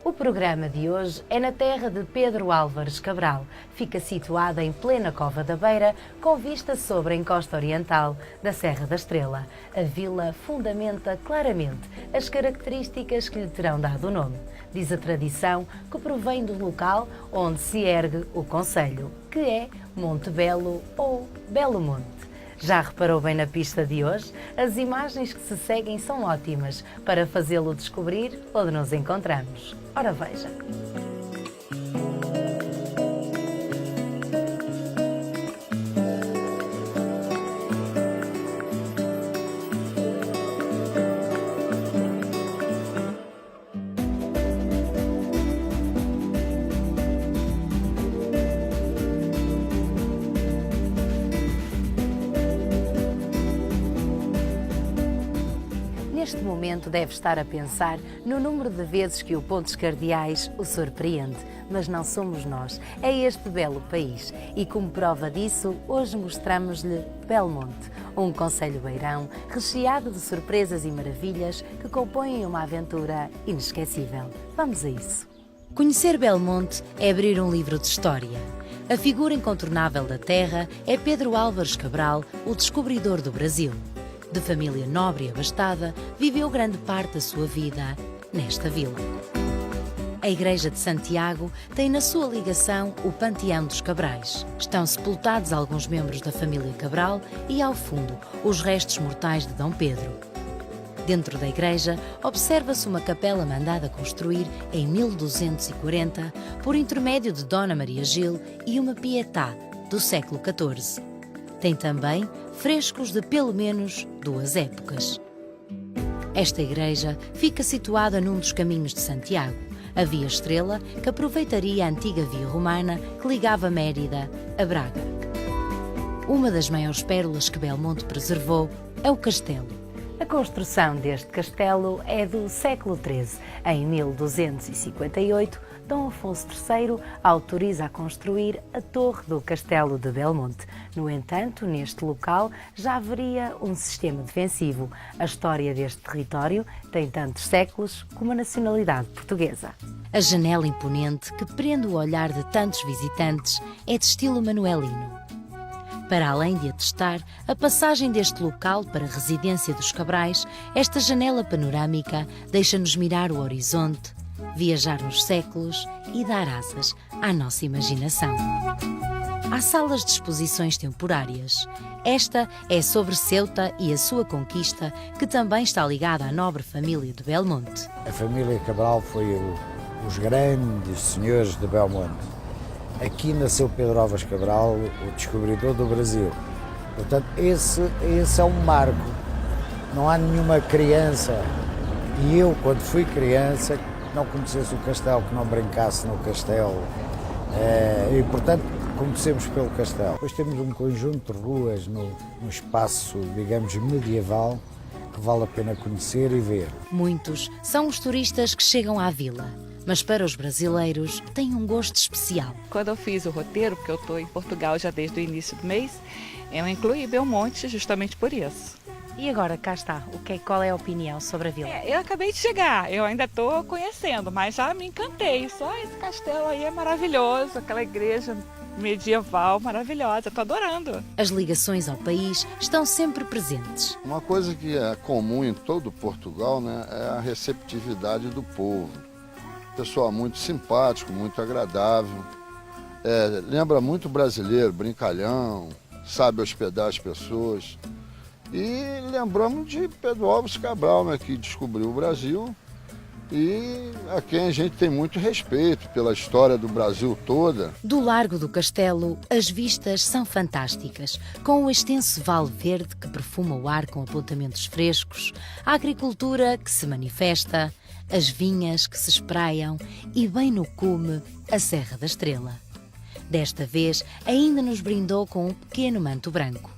O programa de hoje é na terra de Pedro Álvares Cabral. Fica situada em plena Cova da Beira, com vista sobre a encosta oriental da Serra da Estrela. A vila fundamenta claramente as características que lhe terão dado o nome. Diz a tradição que provém do local onde se ergue o concelho, que é Monte Belo ou Belo Monte. Já reparou bem na pista de hoje? As imagens que se seguem são ótimas para fazê-lo descobrir onde nos encontramos. Ora veja! Neste momento deve estar a pensar no número de vezes que o Pontes Cardeais o surpreende, mas não somos nós, é este belo país. E como prova disso, hoje mostramos-lhe Belmonte, um concelho beirão recheado de surpresas e maravilhas que compõem uma aventura inesquecível. Vamos a isso. Conhecer Belmonte é abrir um livro de história. A figura incontornável da terra é Pedro Álvares Cabral, o descobridor do Brasil. De família nobre e abastada, viveu grande parte da sua vida nesta vila. A Igreja de Santiago tem na sua ligação o Panteão dos Cabrais. Estão sepultados alguns membros da família Cabral e, ao fundo, os restos mortais de Dom Pedro. Dentro da igreja, observa-se uma capela mandada construir em 1240 por intermédio de Dona Maria Gil e uma Pietà do século XIV. Tem também frescos de pelo menos duas épocas. Esta igreja fica situada num dos caminhos de Santiago, a Via Estrela, que aproveitaria a antiga via romana que ligava Mérida a Braga. Uma das maiores pérolas que Belmonte preservou é o castelo. A construção deste castelo é do século XIII. Em 1258, Dom Afonso III autoriza a construir a torre do Castelo de Belmonte. No entanto, neste local já haveria um sistema defensivo. A história deste território tem tantos séculos como a nacionalidade portuguesa. A janela imponente que prende o olhar de tantos visitantes é de estilo manuelino. Para além de atestar a passagem deste local para a residência dos Cabrais, esta janela panorâmica deixa-nos mirar o horizonte, viajar nos séculos e dar asas à nossa imaginação. Há salas de exposições temporárias. Esta é sobre Ceuta e a sua conquista, que também está ligada à nobre família de Belmonte. A família Cabral foi os grandes senhores de Belmonte. Aqui nasceu Pedro Álvares Cabral, o descobridor do Brasil. Portanto, esse é um marco. Não há nenhuma criança, e eu, quando fui criança, não conhecesse o castelo, que não brincasse no castelo. E, portanto, comecemos pelo castelo. Depois temos um conjunto de ruas no espaço, digamos, medieval, que vale a pena conhecer e ver. Muitos são os turistas que chegam à vila, mas para os brasileiros tem um gosto especial. Quando eu fiz o roteiro, porque eu estou em Portugal já desde o início do mês, eu incluí Belmonte justamente por isso. E agora, cá está, qual é a opinião sobre a vila? Eu acabei de chegar, eu ainda estou conhecendo, mas já me encantei. Só esse castelo aí é maravilhoso, aquela igreja medieval maravilhosa, estou adorando. As ligações ao país estão sempre presentes. Uma coisa que é comum em todo Portugal, né, é a receptividade do povo. Pessoal muito simpático, muito agradável. Lembra muito brasileiro, brincalhão, sabe hospedar as pessoas. E lembramos de Pedro Álvares Cabral, né, que descobriu o Brasil e a quem a gente tem muito respeito pela história do Brasil toda. Do Largo do Castelo, as vistas são fantásticas, com o extenso vale verde que perfuma o ar com apontamentos frescos, a agricultura que se manifesta, as vinhas que se espraiam e, bem no cume, a Serra da Estrela. Desta vez, ainda nos brindou com um pequeno manto branco.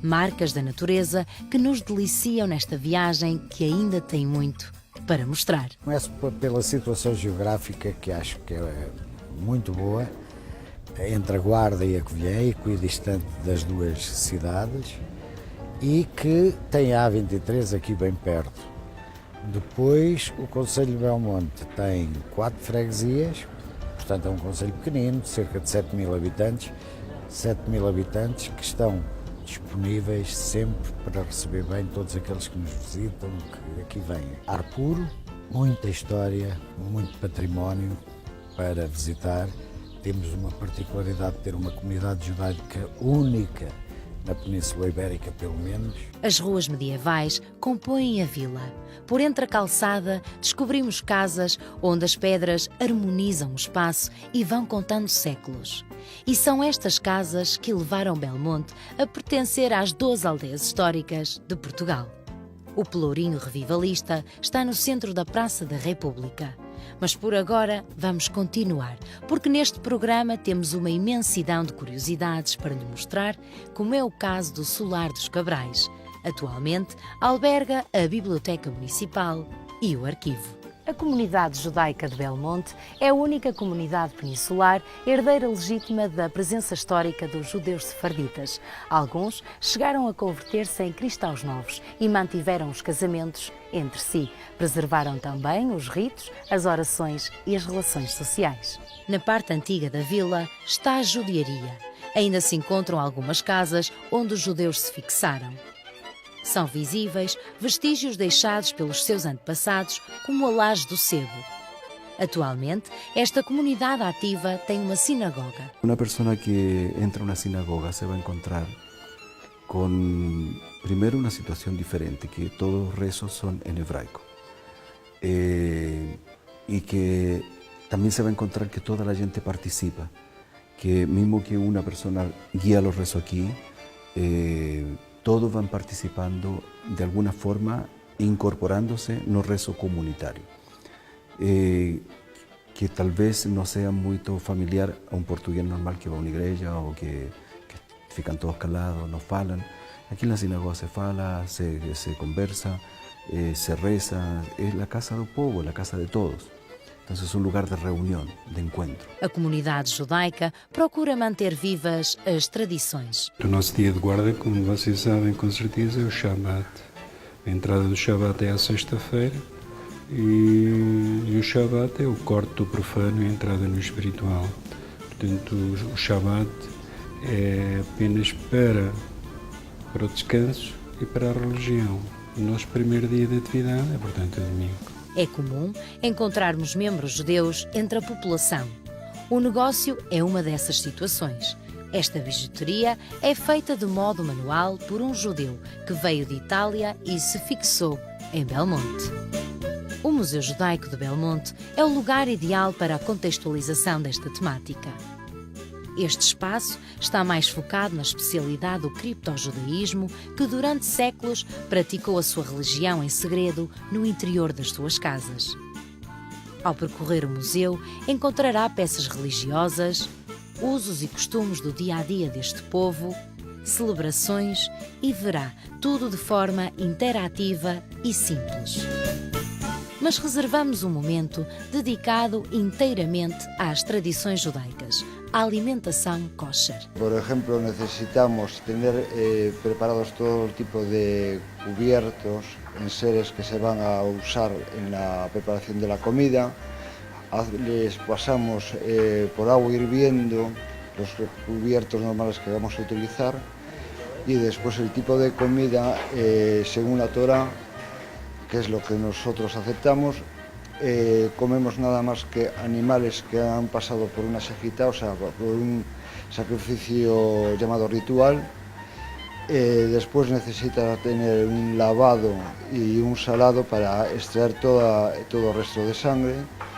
Marcas da natureza que nos deliciam nesta viagem que ainda tem muito para mostrar. Começo pela situação geográfica, que acho que é muito boa, entre a Guarda e a Covilhã, equidistante das duas cidades, e que tem a A23 aqui bem perto. Depois, o concelho de Belmonte tem 4 freguesias, portanto é um concelho pequenino, de cerca de 7.000 habitantes. 7.000 habitantes que estão disponíveis sempre para receber bem todos aqueles que nos visitam, que aqui vêm. Ar puro, muita história, muito património para visitar. Temos uma particularidade de ter uma comunidade judaica única na Península Ibérica, pelo menos. As ruas medievais compõem a vila. Por entre a calçada, descobrimos casas onde as pedras harmonizam o espaço e vão contando séculos. E são estas casas que levaram Belmonte a pertencer às 12 aldeias históricas de Portugal. O Pelourinho Revivalista está no centro da Praça da República. Mas por agora vamos continuar, porque neste programa temos uma imensidão de curiosidades para lhe mostrar, como é o caso do Solar dos Cabrais. Atualmente alberga a Biblioteca Municipal e o Arquivo. A comunidade judaica de Belmonte é a única comunidade peninsular herdeira legítima da presença histórica dos judeus sefarditas. Alguns chegaram a converter-se em cristãos novos e mantiveram os casamentos entre si. Preservaram também os ritos, as orações e as relações sociais. Na parte antiga da vila está a judiaria. Ainda se encontram algumas casas onde os judeus se fixaram. São visíveis vestígios deixados pelos seus antepassados, como a laje do sebo. Atualmente, esta comunidade ativa tem uma sinagoga. Una persona que entra a una sinagoga se va a encontrar con, primero, una situación diferente, que todos los rezos son en hebraico. Y que también se va a encontrar que toda la gente participa, que mismo que una persona guía los rezos aquí, todos van participando de alguna forma, incorporándose no rezo comunitario, que tal vez no sea muy familiar a un portugués normal que va a una iglesia o que fican todos calados, no falan. Aquí en la sinagoga se fala, se conversa, se reza, es la casa do povo, la casa de todos. Então, é um lugar de reunião, de encontro. A comunidade judaica procura manter vivas as tradições. O nosso dia de guarda, como vocês sabem com certeza, é o Shabbat. A entrada do Shabbat é à sexta-feira e o Shabbat é o corte do profano e a entrada no espiritual. Portanto, o Shabbat é apenas para o descanso e para a religião. O nosso primeiro dia de atividade é, portanto, domingo. É comum encontrarmos membros judeus entre a população. O negócio é uma dessas situações. Esta bijuteria é feita de modo manual por um judeu que veio de Itália e se fixou em Belmonte. O Museu Judaico de Belmonte é o lugar ideal para a contextualização desta temática. Este espaço está mais focado na especialidade do criptojudaísmo, que durante séculos praticou a sua religião em segredo no interior das suas casas. Ao percorrer o museu, encontrará peças religiosas, usos e costumes do dia-a-dia deste povo, celebrações e verá tudo de forma interativa e simples. Mas reservamos um momento dedicado inteiramente às tradições judaicas, a alimentação kosher. Por ejemplo, necesitamos tener preparados todo tipo de cubiertos, enseres que se van a usar en la preparación de la comida. Les pasamos por agua hirviendo los cubiertos normales que vamos a utilizar y después el tipo de comida, según la Torá, que es lo que nosotros aceptamos, comemos nada más que animales que han pasado por una shejitá, o sea, por un sacrificio llamado ritual. Después necesita tener un lavado y un salado para extraer todo el resto de sangre.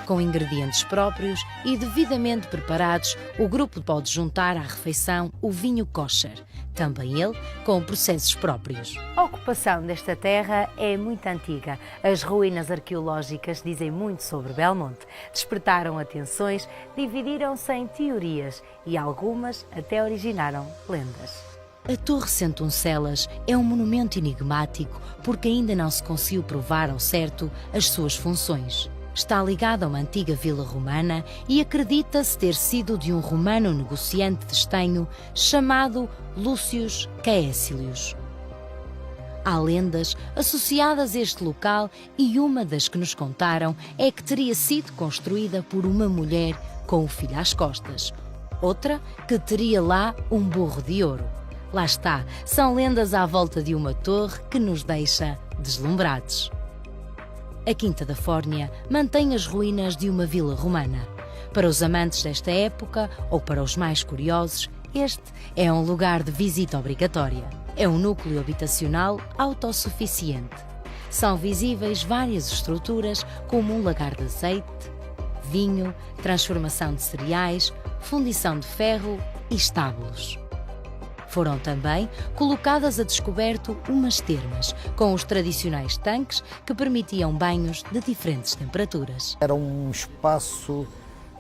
Com ingredientes próprios e devidamente preparados, o grupo pode juntar à refeição o vinho kosher, também ele com processos próprios. A ocupação desta terra é muito antiga. As ruínas arqueológicas dizem muito sobre Belmonte. Despertaram atenções, dividiram-se em teorias e algumas até originaram lendas. A Torre Centuncelas é um monumento enigmático porque ainda não se conseguiu provar ao certo as suas funções. Está ligado a uma antiga vila romana e acredita-se ter sido de um romano negociante de estanho chamado Lúcio Caecilius. Há lendas associadas a este local e uma das que nos contaram é que teria sido construída por uma mulher com o filho às costas. Outra que teria lá um burro de ouro. Lá está, são lendas à volta de uma torre que nos deixa deslumbrados. A Quinta da Fórnia mantém as ruínas de uma vila romana. Para os amantes desta época, ou para os mais curiosos, este é um lugar de visita obrigatória. É um núcleo habitacional autossuficiente. São visíveis várias estruturas, como um lagar de azeite, vinho, transformação de cereais, fundição de ferro e estábulos. Foram também colocadas a descoberto umas termas, com os tradicionais tanques que permitiam banhos de diferentes temperaturas. Era um espaço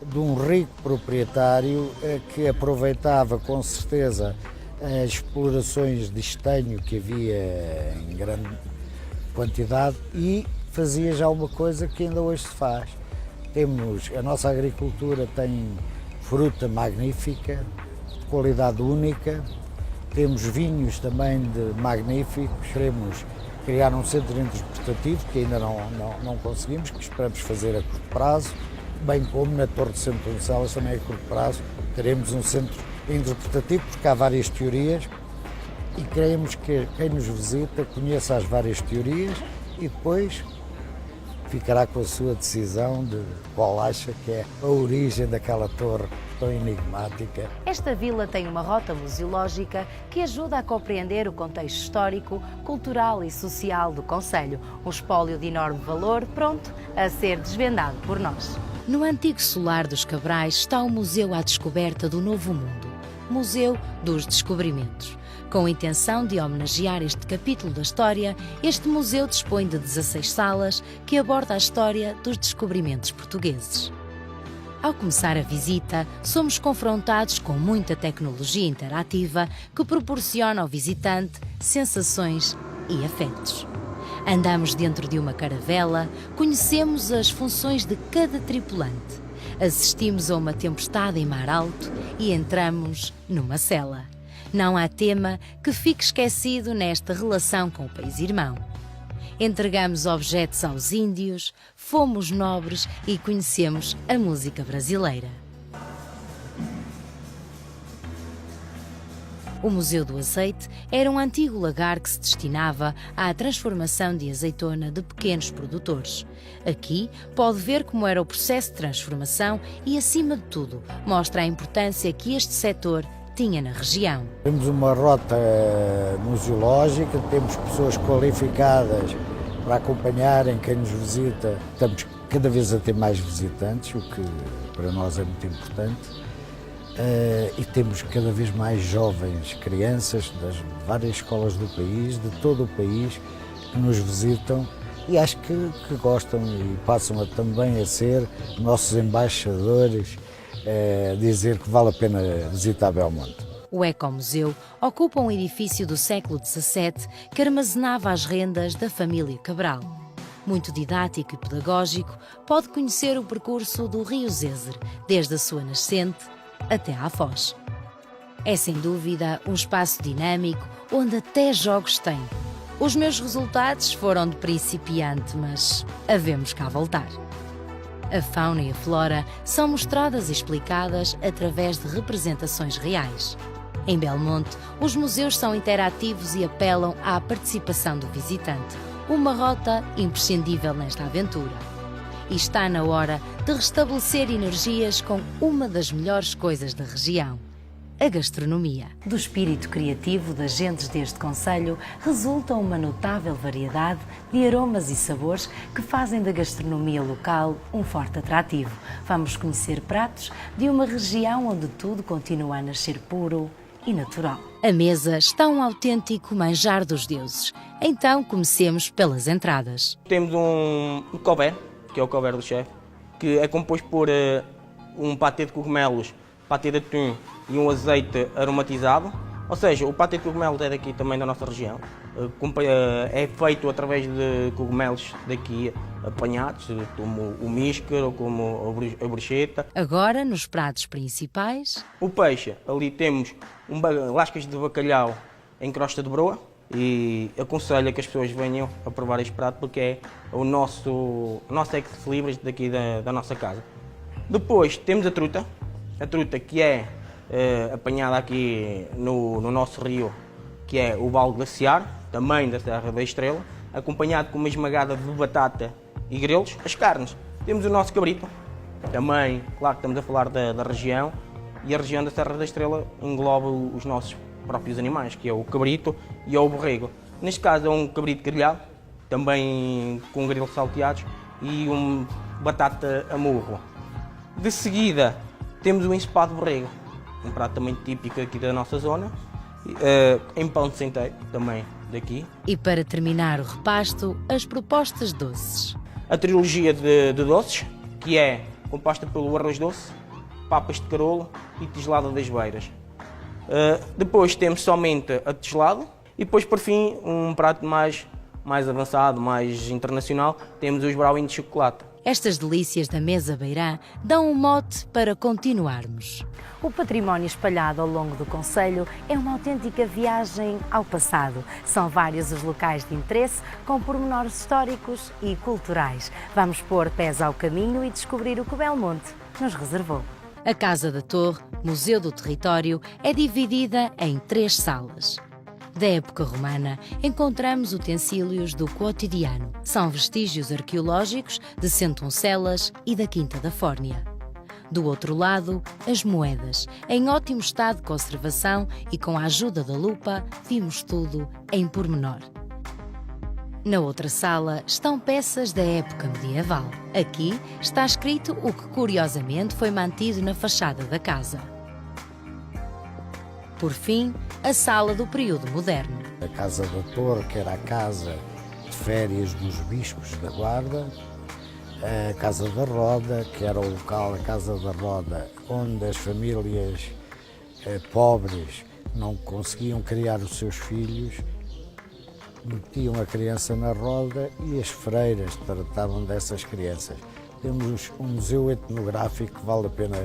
de um rico proprietário que aproveitava com certeza as explorações de estanho que havia em grande quantidade e fazia já uma coisa que ainda hoje se faz. A nossa agricultura tem fruta magnífica, de qualidade única, temos vinhos também magníficos, queremos criar um centro interpretativo que ainda não conseguimos, que esperamos fazer a curto prazo, bem como na Torre de Centro Doncelas também a curto prazo, teremos um centro interpretativo porque há várias teorias e queremos que quem nos visita conheça as várias teorias e depois ficará com a sua decisão de qual acha que é a origem daquela torre tão enigmática. Esta vila tem uma rota museológica que ajuda a compreender o contexto histórico, cultural e social do concelho. Um espólio de enorme valor, pronto a ser desvendado por nós. No antigo solar dos Cabrais está o Museu à Descoberta do Novo Mundo, Museu dos Descobrimentos. Com a intenção de homenagear este capítulo da história, este museu dispõe de 16 salas que aborda a história dos descobrimentos portugueses. Ao começar a visita, somos confrontados com muita tecnologia interativa que proporciona ao visitante sensações e afetos. Andamos dentro de uma caravela, conhecemos as funções de cada tripulante, assistimos a uma tempestade em mar alto e entramos numa cela. Não há tema que fique esquecido nesta relação com o país irmão. Entregamos objetos aos índios, fomos nobres e conhecemos a música brasileira. O Museu do Azeite era um antigo lagar que se destinava à transformação de azeitona de pequenos produtores. Aqui pode ver como era o processo de transformação e, acima de tudo, mostra a importância que este setor tinha na região. Temos uma rota museológica, temos pessoas qualificadas para acompanharem quem nos visita. Estamos cada vez a ter mais visitantes, o que para nós é muito importante. E temos cada vez mais jovens, crianças das várias escolas do país, de todo o país, que nos visitam e acho que gostam e passam também a ser nossos embaixadores, dizer que vale a pena visitar Belmonte. O Ecomuseu ocupa um edifício do século XVII que armazenava as rendas da família Cabral. Muito didático e pedagógico, pode conhecer o percurso do rio Zezer, desde a sua nascente até à foz. É sem dúvida um espaço dinâmico onde até jogos tem. Os meus resultados foram de principiante, mas havemos cá voltar. A fauna e a flora são mostradas e explicadas através de representações reais. Em Belmonte, os museus são interativos e apelam à participação do visitante, uma rota imprescindível nesta aventura. E está na hora de restabelecer energias com uma das melhores coisas da região, a gastronomia. Do espírito criativo das gentes deste concelho resulta uma notável variedade de aromas e sabores que fazem da gastronomia local um forte atrativo. Vamos conhecer pratos de uma região onde tudo continua a nascer puro e natural. A mesa está um autêntico manjar dos deuses. Então comecemos pelas entradas. Temos um couvert, que é o couvert do chefe, que é composto por um patê de cogumelos, patê de atum e um azeite aromatizado. Ou seja, o patê de cogumelos é daqui também da nossa região. É feito através de cogumelos daqui apanhados, como o míscar ou como a bruschetta. Agora, nos pratos principais... O peixe, ali temos lascas de bacalhau em crosta de broa, e aconselho que as pessoas venham a provar este prato porque é o nosso ex-libris daqui da nossa casa. Depois temos a truta que é apanhada aqui no nosso rio, que é o Vale Glaciar, também da Serra da Estrela, acompanhado com uma esmagada de batata e grelos. As carnes, temos o nosso cabrito, também, claro que estamos a falar da região, e a região da Serra da Estrela engloba os nossos próprios animais, que é o cabrito e o borrego. Neste caso é um cabrito grelhado, também com grelos salteados e batata a murro. De seguida temos o ensopado de borrego, um prato também típico aqui da nossa zona, em pão de centeio, também daqui. E para terminar o repasto, as propostas doces. A trilogia de doces, que é composta pelo arroz doce, papas de carolo e tigelada das beiras. Depois temos somente a tigelada e depois, por fim, um prato mais avançado, mais internacional, temos os brownies de chocolate. Estas delícias da mesa beirã dão um mote para continuarmos. O património espalhado ao longo do concelho é uma autêntica viagem ao passado. São vários os locais de interesse, com pormenores históricos e culturais. Vamos pôr pés ao caminho e descobrir o que o Belmonte nos reservou. A Casa da Torre, Museu do Território, é dividida em 3 salas. Da época romana, encontramos utensílios do cotidiano. São vestígios arqueológicos de Centoncelas e da Quinta da Fórnia. Do outro lado, as moedas, em ótimo estado de conservação e com a ajuda da lupa, vimos tudo em pormenor. Na outra sala estão peças da época medieval. Aqui está escrito o que curiosamente foi mantido na fachada da casa. Por fim, a sala do período moderno. A Casa da Torre, que era a casa de férias dos bispos da Guarda, a Casa da Roda, que era o local, a Casa da Roda, onde as famílias pobres não conseguiam criar os seus filhos, metiam a criança na roda e as freiras tratavam dessas crianças. Temos um museu etnográfico que vale a pena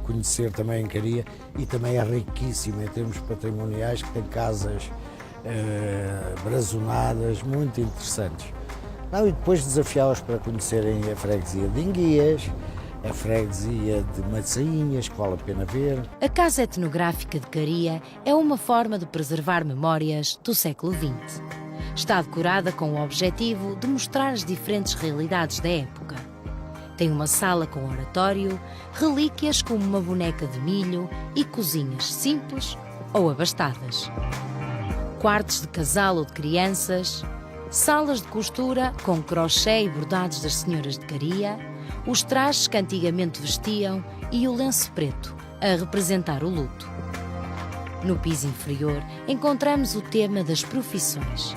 conhecer também em Caria e também é riquíssimo em termos patrimoniais, que tem casas brazonadas muito interessantes. E depois desafiá-los para conhecerem a freguesia de Enguias, a freguesia de Maçainhas, que vale a pena ver. A Casa Etnográfica de Caria é uma forma de preservar memórias do século XX. Está decorada com o objetivo de mostrar as diferentes realidades da época. Tem uma sala com oratório, relíquias como uma boneca de milho e cozinhas simples ou abastadas. Quartos de casal ou de crianças, salas de costura com crochê e bordados das senhoras de Caria, os trajes que antigamente vestiam e o lenço preto, a representar o luto. No piso inferior encontramos o tema das profissões.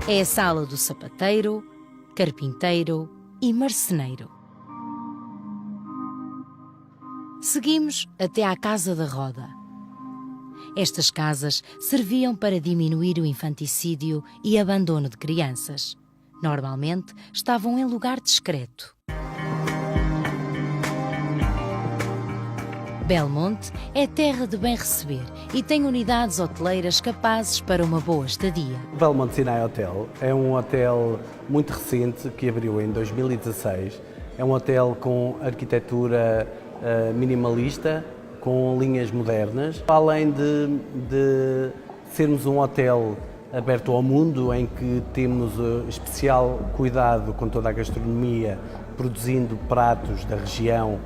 É a sala do sapateiro, carpinteiro e marceneiro. Seguimos até à Casa da Roda. Estas casas serviam para diminuir o infanticídio e abandono de crianças. Normalmente estavam em lugar discreto. Belmonte é terra de bem receber e tem unidades hoteleiras capazes para uma boa estadia. O Belmonte Sinai Hotel é um hotel muito recente que abriu em 2016. É um hotel com arquitetura minimalista, com linhas modernas. Além de sermos um hotel aberto ao mundo, em que temos especial cuidado com toda a gastronomia, produzindo pratos da região,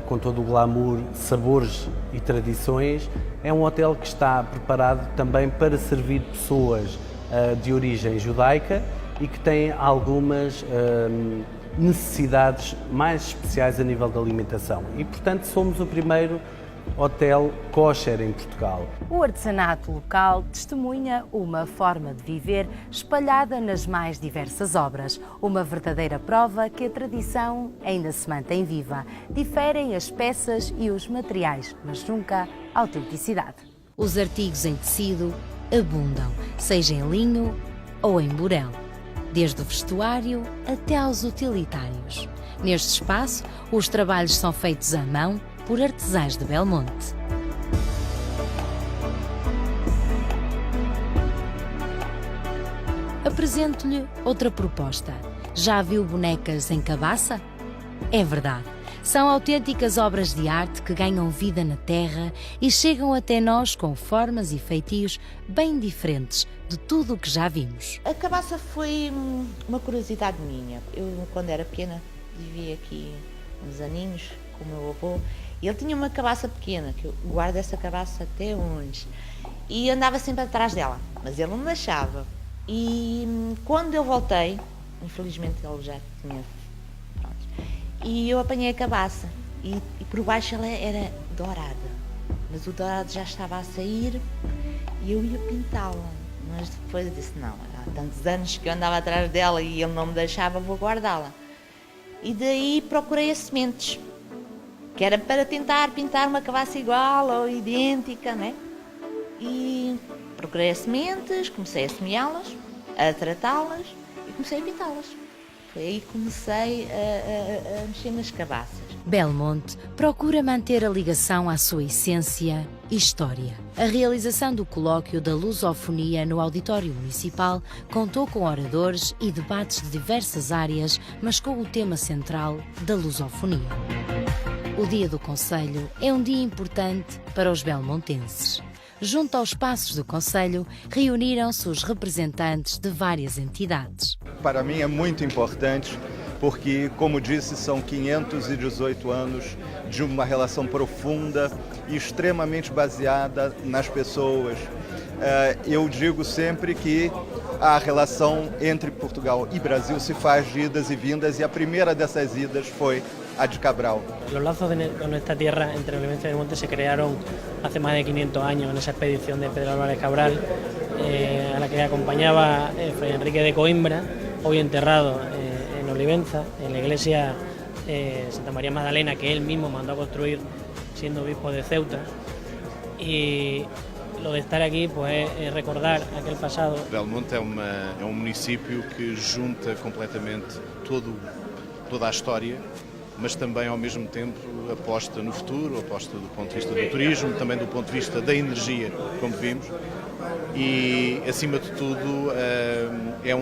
com todo o glamour, sabores e tradições, é um hotel que está preparado também para servir pessoas de origem judaica e que tem algumas necessidades mais especiais a nível da alimentação. E, portanto, somos o primeiro hotel kosher em Portugal. O artesanato local testemunha uma forma de viver espalhada nas mais diversas obras. Uma verdadeira prova que a tradição ainda se mantém viva. Diferem as peças e os materiais, mas nunca a autenticidade. Os artigos em tecido abundam, seja em linho ou em burel, desde o vestuário até aos utilitários. Neste espaço, os trabalhos são feitos à mão por artesãos de Belmonte. Apresento-lhe outra proposta. Já viu bonecas em cabaça? É verdade. São autênticas obras de arte que ganham vida na terra e chegam até nós com formas e feitios bem diferentes de tudo o que já vimos. A cabaça foi uma curiosidade minha. Eu, quando era pequena, vivia aqui uns aninhos com o meu avô e ele tinha uma cabaça pequena, que eu guardo essa cabaça até hoje, e andava sempre atrás dela, mas ele não me deixava. E quando eu voltei, infelizmente ele já tinha... Pronto, e eu apanhei a cabaça e por baixo ela era dourada, mas o dourado já estava a sair e eu ia pintá-la, mas depois eu disse, não, há tantos anos que eu andava atrás dela e ele não me deixava, vou guardá-la. E daí procurei as sementes, que era para tentar pintar uma cabaça igual ou idêntica, né? E procurei as sementes, comecei a semeá-las, a tratá-las e comecei a pintá-las. Foi aí que comecei a mexer nas cabaças. Belmonte procura manter a ligação à sua essência e história. A realização do colóquio da lusofonia no Auditório Municipal contou com oradores e debates de diversas áreas, mas com o tema central da lusofonia. O Dia do Concelho é um dia importante para os belmontenses. Junto aos espaços do Concelho, reuniram-se os representantes de várias entidades. Para mim é muito importante porque, como disse, são 518 anos de uma relação profunda e extremamente baseada nas pessoas. Eu digo sempre que a relação entre Portugal e Brasil se faz de idas e vindas, e a primeira dessas idas foi a de Cabral. Los lazos con esta tierra entre Olivenza y Belmonte se crearon hace más de 500 años en esa expedición de Pedro Álvarez Cabral, a la que acompañaba Fray Enrique de Coimbra, hoy enterrado en Olivenza, en la iglesia Santa María Magdalena, que él mismo mandó a construir siendo obispo de Ceuta. Y lo de estar aqui pues, é recordar aquele passado. Belmonte é um município que junta completamente toda a história, mas também ao mesmo tempo aposta no futuro, aposta do ponto de vista do turismo, também do ponto de vista da energia, como vimos, e acima de tudo é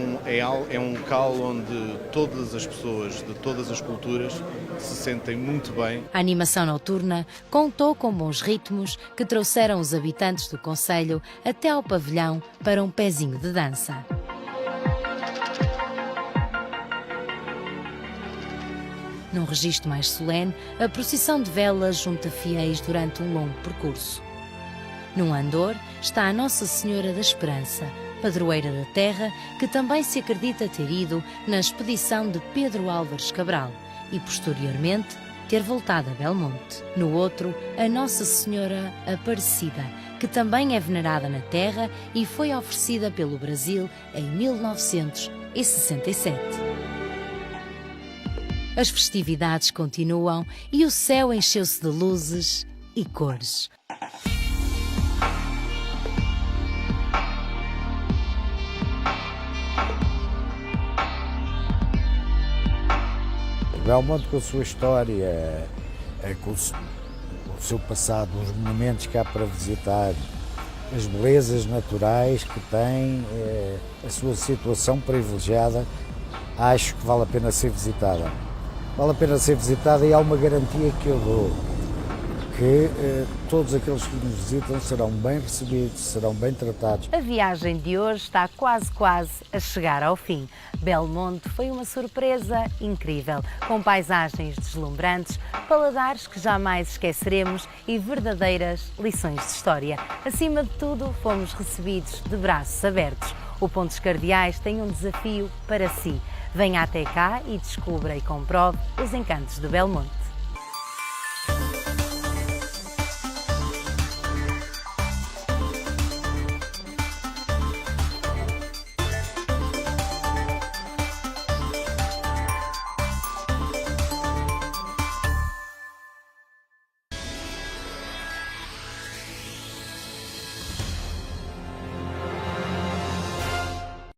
um cal onde todas as pessoas de todas as culturas se sentem muito bem. A animação noturna contou com bons ritmos que trouxeram os habitantes do concelho até ao pavilhão para um pezinho de dança. Num registro mais solene, a procissão de velas junta fiéis durante um longo percurso. Num andor está a Nossa Senhora da Esperança, padroeira da terra, que também se acredita ter ido na expedição de Pedro Álvares Cabral e, posteriormente, ter voltado a Belmonte. No outro, a Nossa Senhora Aparecida, que também é venerada na terra e foi oferecida pelo Brasil em 1967. As festividades continuam e o céu encheu-se de luzes e cores. Belmonte, com a sua história, com o seu passado, os monumentos que há para visitar, as belezas naturais que tem, a sua situação privilegiada, acho que vale a pena ser visitada. Vale a pena ser visitada e há uma garantia que eu dou, que todos aqueles que nos visitam serão bem recebidos, serão bem tratados. A viagem de hoje está quase a chegar ao fim. Belmonte foi uma surpresa incrível, com paisagens deslumbrantes, paladares que jamais esqueceremos e verdadeiras lições de história. Acima de tudo, fomos recebidos de braços abertos. O Pontos Cardeais tem um desafio para si. Venha até cá e descubra e comprove os encantos de Belmonte.